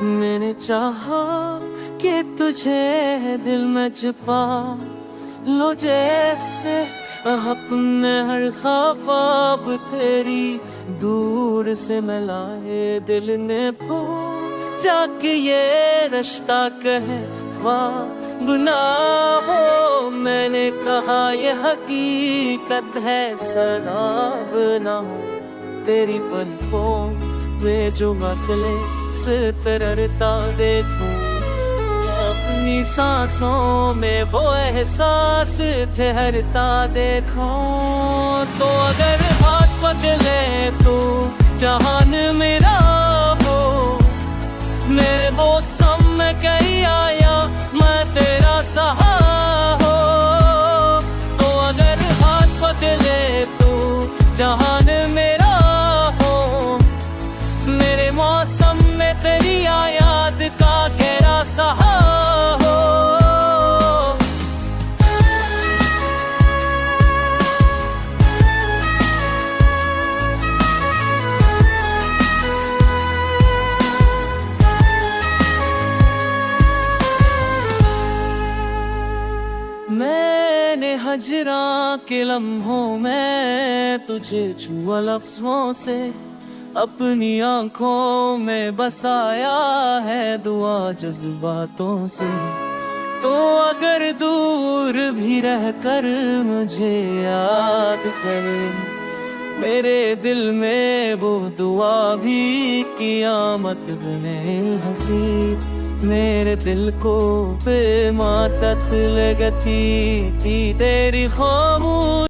मैंने चाहा कि तुझे दिल में छुपा लो, जैसे अपने हर ख्वाब तेरी दूर से मिलाए दिल ने पूछा कि ये रिश्ता कहे वाह गुनाह हो। मैंने कहा ये हकीकत है, शराब ना हो तेरी पलकों में जो मखले से तरता देखूं, अपनी सांसों में वो एहसास ठहरता देखो। तो अगर हाथ पकड़े तो जहान मेरा हो, मेरे मौसम में कहीं आया मैं तेरा सहारा हो। तो अगर हाथ पकड़े तो जहान मेरा हो, मेरे मौसम में तेरी याद का गहरा सहारा हो। मैंने हजरा के लम्हों में तुझे छुआ लफ्जों से, अपनी आंखों में बसाया है दुआ जज्बातों से। तो अगर दूर भी रहकर मुझे याद कर, मेरे दिल में वो दुआ भी कियामत बने हंसी। मेरे दिल को बेमातत लगती थी तेरी खामोश